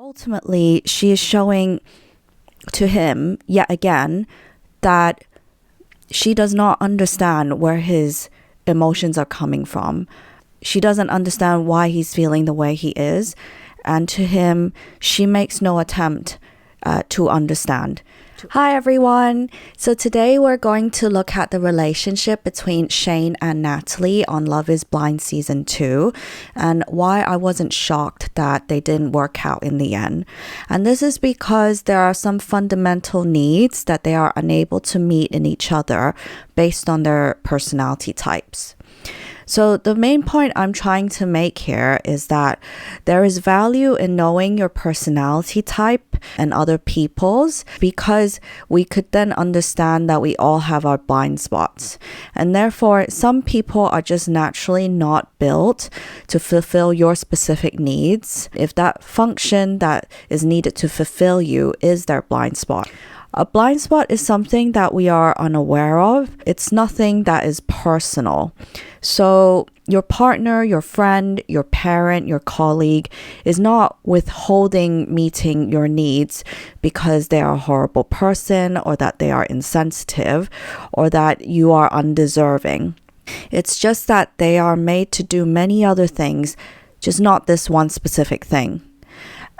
Ultimately, she is showing to him yet again that she does not understand where his emotions are coming from. She doesn't understand why he's feeling the way he is. And to him, she makes no attempt to understand. Hi everyone. So today we're going to look at the relationship between Shayne and Natalie on Love is Blind Season 2 and why I wasn't shocked that they didn't work out in the end. And this is because there are some fundamental needs that they are unable to meet in each other based on their personality types. So the main point I'm trying to make here is that there is value in knowing your personality type and other people's, because we could then understand that we all have our blind spots. And therefore, some people are just naturally not built to fulfill your specific needs if that function that is needed to fulfill you is their blind spot. A blind spot is something that we are unaware of. It's nothing that is personal. So your partner, your friend, your parent, your colleague is not withholding meeting your needs because they are a horrible person or that they are insensitive or that you are undeserving. It's just that they are made to do many other things, just not this one specific thing.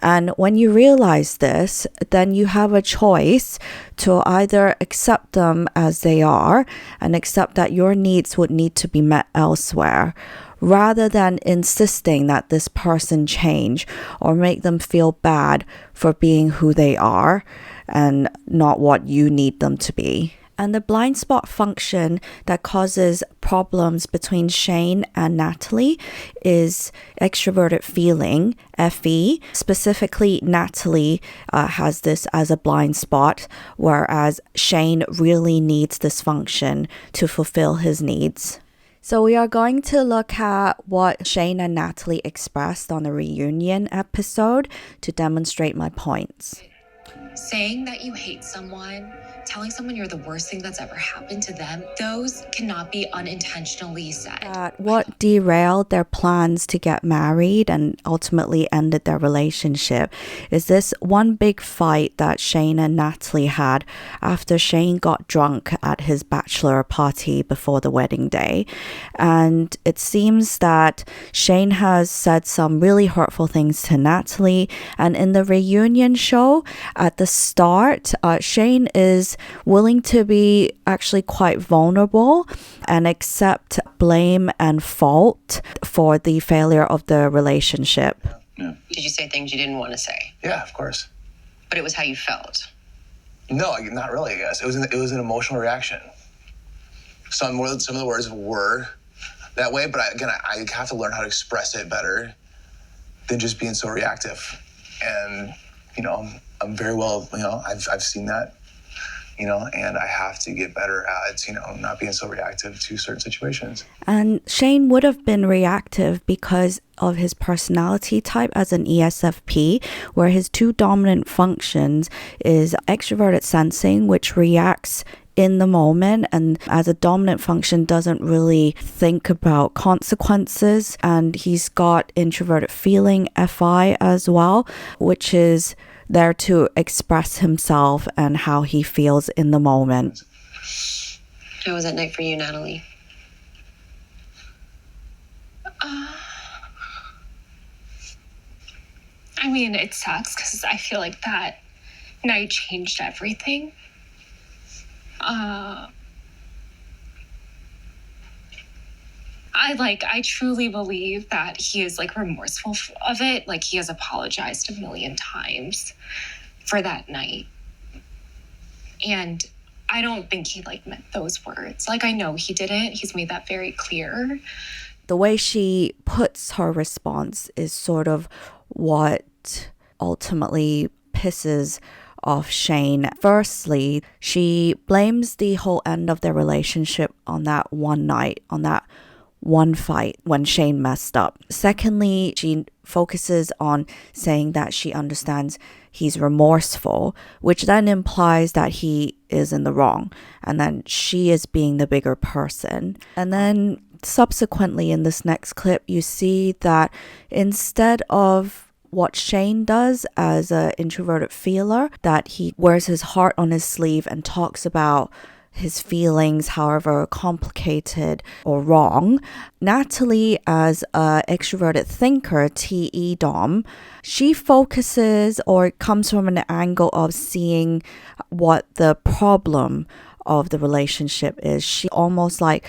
And when you realize this, then you have a choice to either accept them as they are and accept that your needs would need to be met elsewhere, rather than insisting that this person change or make them feel bad for being who they are and not what you need them to be. And the blind spot function that causes problems between Shayne and Natalie is extroverted feeling, FE. Specifically, Natalie has this as a blind spot, whereas Shayne really needs this function to fulfill his needs. So we are going to look at what Shayne and Natalie expressed on the reunion episode to demonstrate my points. Saying that you hate someone, telling someone you're the worst thing that's ever happened to them, those cannot be unintentionally said. What derailed their plans to get married and ultimately ended their relationship is this one big fight that Shayne and Natalie had after Shayne got drunk at his bachelor party before the wedding day. And it seems that Shayne has said some really hurtful things to Natalie. And in the reunion show, at the start, Shayne is willing to be actually quite vulnerable and accept blame and fault for the failure of the relationship. Yeah. Did you say things you didn't want to say? Yeah, of course. But it was how you felt. No, not really, I guess. It was an emotional reaction. Some of the words were that way, but I have to learn how to express it better than just being so reactive. And, I'm very well, I've seen that, and I have to get better at, not being so reactive to certain situations. And Shayne would have been reactive because of his personality type as an ESFP, where his two dominant functions is extroverted sensing, which reacts in the moment and as a dominant function doesn't really think about consequences, and he's got introverted feeling, FI, as well, which is there to express himself and how he feels in the moment. How was that night for you, Natalie? It sucks because I feel like that night changed everything. I truly believe that he is remorseful of it. He has apologized a million times for that night. And I don't think he meant those words. I know he didn't. He's made that very clear. The way she puts her response is sort of what ultimately pisses off Shayne. Firstly, she blames the whole end of their relationship on that one night, on that one fight when Shayne messed up. Secondly, she focuses on saying that she understands he's remorseful, which then implies that he is in the wrong and then she is being the bigger person. And then subsequently in this next clip, you see that instead of what Shayne does as an introverted feeler, that he wears his heart on his sleeve and talks about his feelings, however complicated or wrong. Natalie, as an extroverted thinker, TE Dom, she focuses or comes from an angle of seeing what the problem of the relationship is. She almost like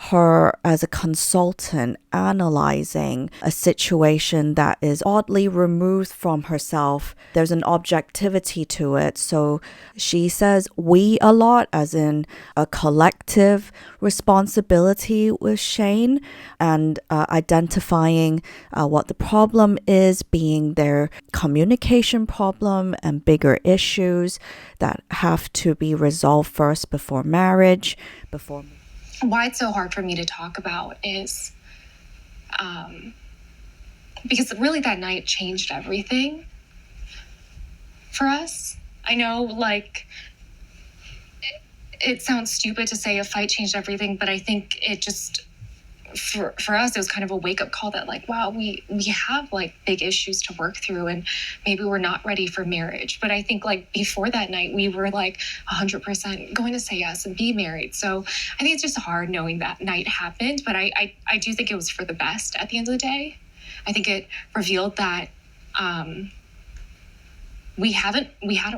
her as a consultant analyzing a situation that is oddly removed from herself. There's an objectivity to it. So she says we a lot, as in a collective responsibility with Shayne, and identifying what the problem is, being their communication problem and bigger issues that have to be resolved first before marriage, Why it's so hard for me to talk about is because really that night changed everything for us. I know, like, it sounds stupid to say a fight changed everything, but I think it just, for us, it was kind of a wake-up call that, like, wow, we have, like, big issues to work through, and maybe we're not ready for marriage. But I think, like, before that night, we were, like, 100% going to say yes and be married. So I think it's just hard knowing that night happened, but I do think it was for the best at the end of the day. I think it revealed that we hadn't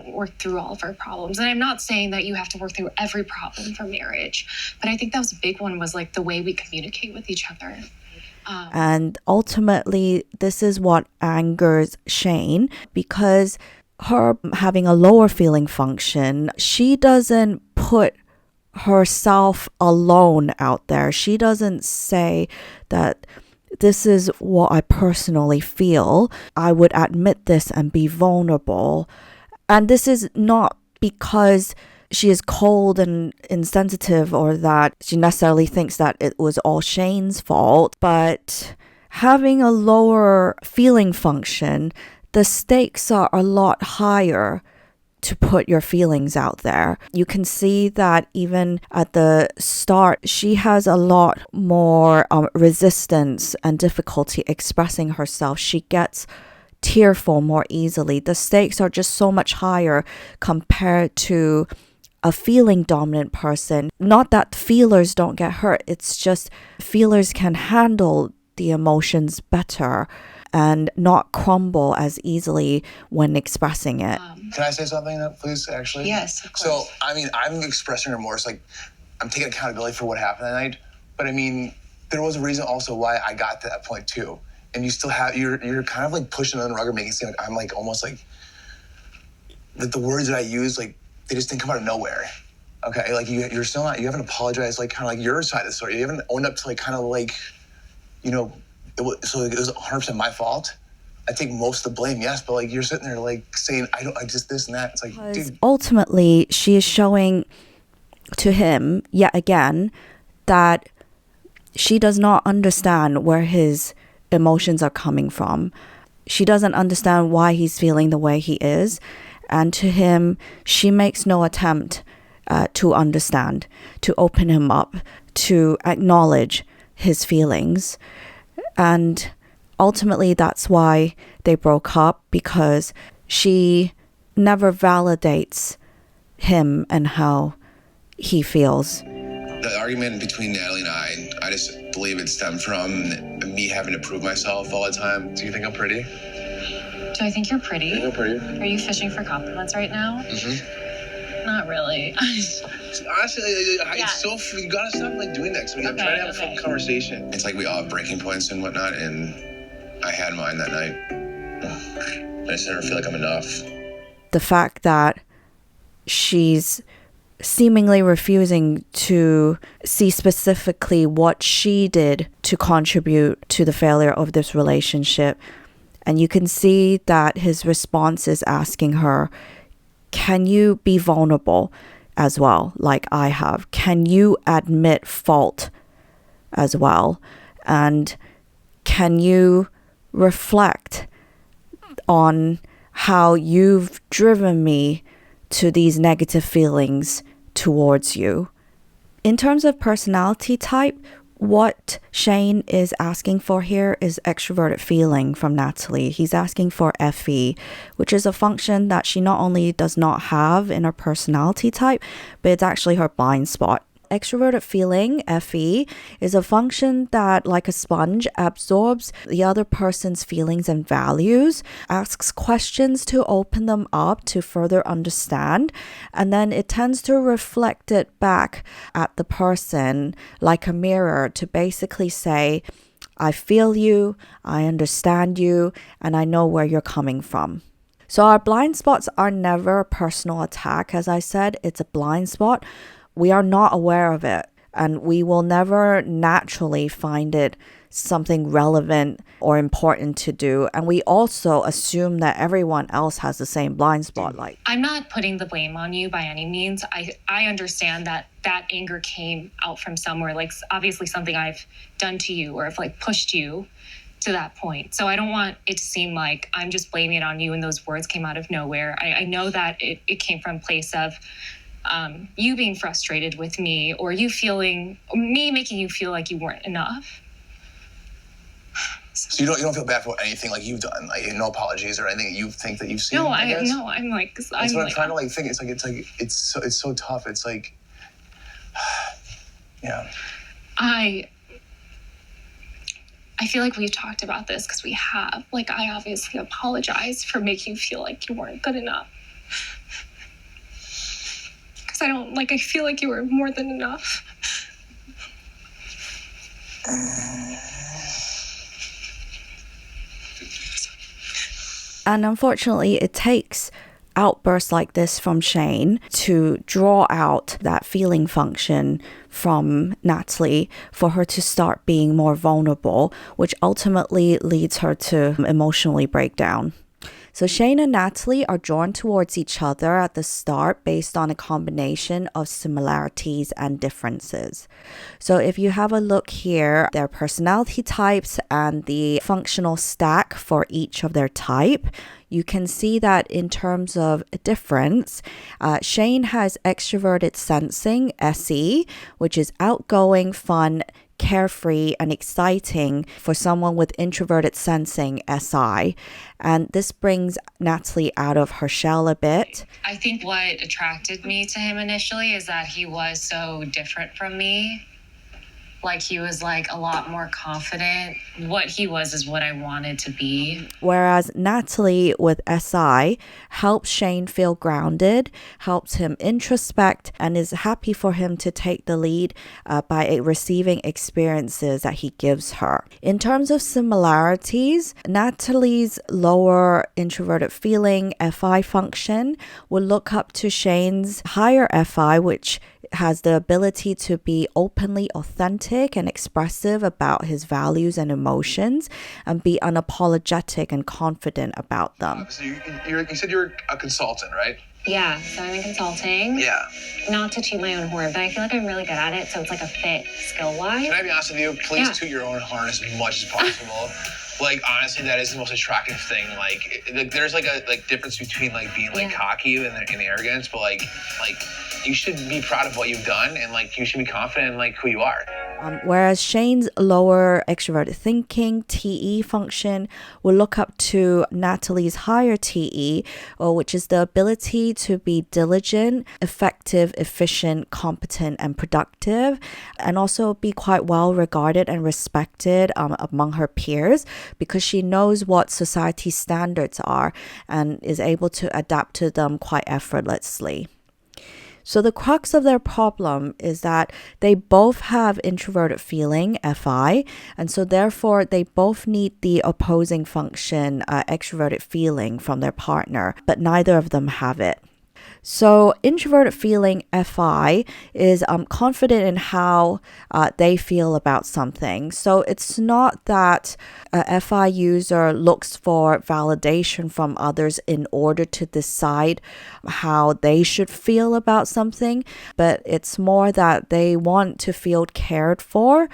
worked through all of our problems. And I'm not saying that you have to work through every problem for marriage, but I think that was a big one, was like the way we communicate with each other. And ultimately, this is what angers Shayne, because her having a lower feeling function, she doesn't put herself alone out there. She doesn't say that this is what I personally feel. I would admit this and be vulnerable. And this is not because she is cold and insensitive, or that she necessarily thinks that it was all Shayne's fault, but having a lower feeling function, the stakes are a lot higher to put your feelings out there. You can see that even at the start, she has a lot more resistance and difficulty expressing herself. She gets tearful more easily. The stakes are just so much higher compared to a feeling dominant person. Not that feelers don't get hurt, it's just feelers can handle the emotions better and not crumble as easily when expressing it. Can I say something, please, actually? Yes, of course. So, I mean, I'm expressing remorse. Like, I'm taking accountability for what happened that night. But I mean, there was a reason also why I got to that point too. And you still have, you're kind of like pushing on the rug or making it seem like I'm like almost like the words that I use, like, they just didn't come out of nowhere. Okay, like you're still not, you haven't apologized, like kind of like your side of the story. You haven't owned up to like kind of like, you know, it was 100% my fault. I take most of the blame, yes, but like you're sitting there like saying, I just this and that. It's like, dude. Ultimately, she is showing to him yet again that she does not understand where his emotions are coming from. She doesn't understand why he's feeling the way he is. And to him, she makes no attempt to understand, to open him up, to acknowledge his feelings. And ultimately, that's why they broke up, because she never validates him and how he feels. The argument between Natalie and I just believe it stemmed from me having to prove myself all the time. Do you think I'm pretty? Do I think you're pretty? I think I'm pretty. Are you fishing for compliments right now? Mm-hmm. Not really. Honestly, it's so, you gotta stop like doing that. So I'm trying to have a fucking conversation. It's like we all have breaking points and whatnot, and I had mine that night. I just never feel like I'm enough. The fact that she's seemingly refusing to see specifically what she did to contribute to the failure of this relationship. And you can see that his response is asking her, can you be vulnerable as well, like I have? Can you admit fault as well? And can you reflect on how you've driven me to these negative feelings towards you? In terms of personality type, what Shayne is asking for here is extroverted feeling from Natalie. He's asking for FE, which is a function that she not only does not have in her personality type, but it's actually her blind spot. Extroverted feeling, FE, is a function that, like a sponge, absorbs the other person's feelings and values, asks questions to open them up to further understand, and then it tends to reflect it back at the person like a mirror to basically say, I feel you, I understand you, and I know where you're coming from. So our blind spots are never a personal attack. As I said, it's a blind spot. We are not aware of it, and we will never naturally find it something relevant or important to do. And we also assume that everyone else has the same blind spot. Like, I'm not putting the blame on you by any means. I understand that that anger came out from somewhere, like obviously something I've done to you or have like pushed you to that point. So I don't want it to seem like I'm just blaming it on you and those words came out of nowhere. I know that it came from a place of you being frustrated with me, or me making you feel like you weren't enough. So you don't feel bad for anything like you've done, like no apologies or anything that you think that you've seen. No, I'm like that's what I'm trying to like think. It's so tough. It's like, yeah. I feel like we've talked about this because we have. Like, I obviously apologize for making you feel like you weren't good enough. I feel like you were more than enough. and unfortunately, it takes outbursts like this from Shayne to draw out that feeling function from Natalie for her to start being more vulnerable, which ultimately leads her to emotionally break down. So Shayne and Natalie are drawn towards each other at the start based on a combination of similarities and differences. So if you have a look here, their personality types and the functional stack for each of their type, you can see that in terms of difference, Shayne has extroverted sensing, SE, which is outgoing, fun, carefree and exciting for someone with introverted sensing, SI. And this brings Natalie out of her shell a bit. I think what attracted me to him initially is that he was so different from me. Like, he was like a lot more confident. What he was is what I wanted to be. Whereas Natalie with SI helps Shayne feel grounded, helps him introspect, and is happy for him to take the lead by receiving experiences that he gives her. In terms of similarities, Natalie's lower introverted feeling FI function will look up to Shayne's higher FI, which has the ability to be openly authentic and expressive about his values and emotions and be unapologetic and confident about them. So you said you're a consultant, right? Yeah, so I'm in consulting. Yeah. Not to toot my own horn, but I feel like I'm really good at it, so it's like a fit skill-wise. Can I be honest with you? Please toot your own horn as much as possible. Like, honestly, that is the most attractive thing. Like there's like a difference between like being like cocky and arrogance, but like you should be proud of what you've done and like you should be confident in like who you are. Whereas Shayne's lower extroverted thinking, TE function, will look up to Natalie's higher TE, which is the ability to be diligent, effective, efficient, competent, and productive, and also be quite well regarded and respected among her peers because she knows what society standards are and is able to adapt to them quite effortlessly. So the crux of their problem is that they both have introverted feeling, FI, and so therefore they both need the opposing function, extroverted feeling from their partner, but neither of them have it. So introverted feeling FI is confident in how they feel about something. So it's not that a FI user looks for validation from others in order to decide how they should feel about something, but it's more that they want to feel cared for,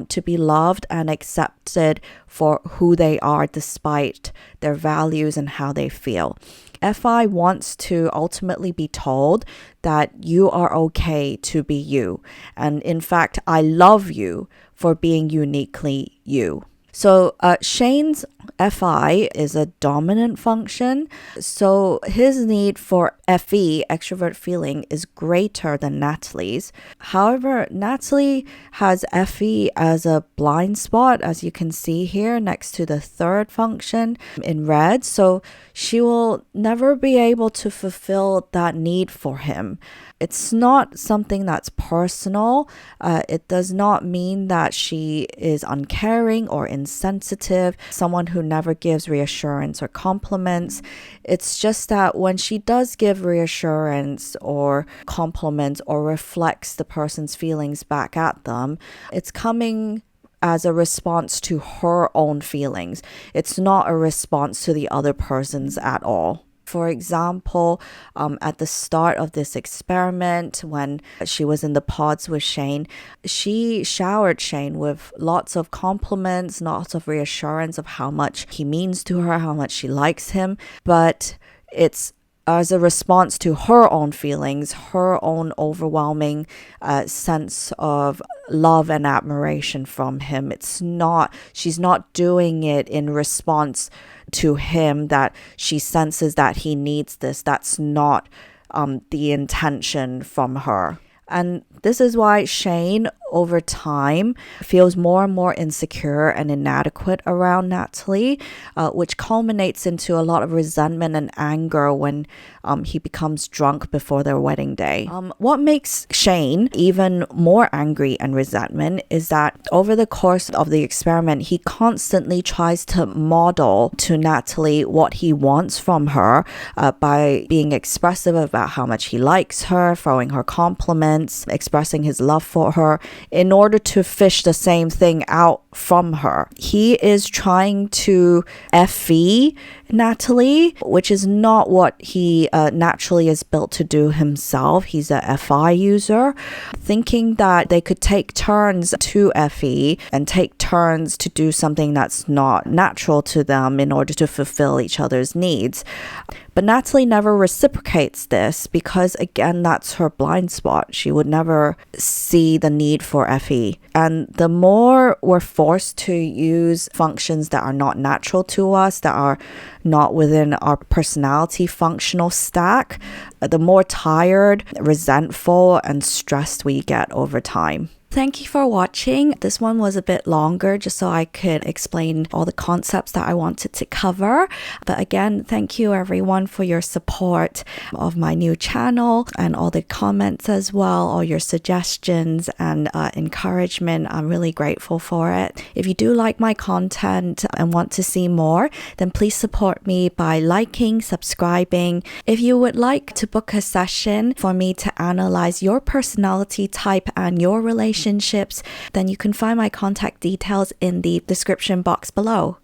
to be loved and accepted for who they are despite their values and how they feel. FI wants to ultimately be told that you are okay to be you. And in fact, I love you for being uniquely you. So Shayne's FI is a dominant function, so his need for FE, extrovert feeling, is greater than Natalie's. However, Natalie has FE as a blind spot, as you can see here next to the third function in red, so she will never be able to fulfill that need for him. It's not something that's personal. It does not mean that she is uncaring or insensitive, someone who never gives reassurance or compliments. It's just that when she does give reassurance or compliments or reflects the person's feelings back at them, it's coming as a response to her own feelings. It's not a response to the other person's at all. For example, at the start of this experiment, when she was in the pods with Shayne, she showered Shayne with lots of compliments, lots of reassurance of how much he means to her, how much she likes him. But it's as a response to her own feelings, her own overwhelming sense of love and admiration from him. She's not doing it in response to him that she senses that he needs this. That's not the intention from her. And this is why Shayne, over time, feels more and more insecure and inadequate around Natalie, which culminates into a lot of resentment and anger when he becomes drunk before their wedding day. What makes Shayne even more angry and resentment is that over the course of the experiment, he constantly tries to model to Natalie what he wants from her by being expressive about how much he likes her, throwing her compliments, expressing his love for her in order to fish the same thing out from her. He is trying to FE Natalie, which is not what he naturally is built to do himself. He's a FI user, thinking that they could take turns to FE and take turns to do something that's not natural to them in order to fulfill each other's needs. But Natalie never reciprocates this because, again, that's her blind spot. She would never see the need for FE. And the more we're forced to use functions that are not natural to us, that are not within our personality functional stack, the more tired, resentful, and stressed we get over time. Thank you for watching. This one was a bit longer just so I could explain all the concepts that I wanted to cover. But again, thank you everyone for your support of my new channel and all the comments as well, all your suggestions and encouragement. I'm really grateful for it. If you do like my content and want to see more, then please support me by liking, subscribing. If you would like to book a session for me to analyze your personality type and your relationships, then you can find my contact details in the description box below.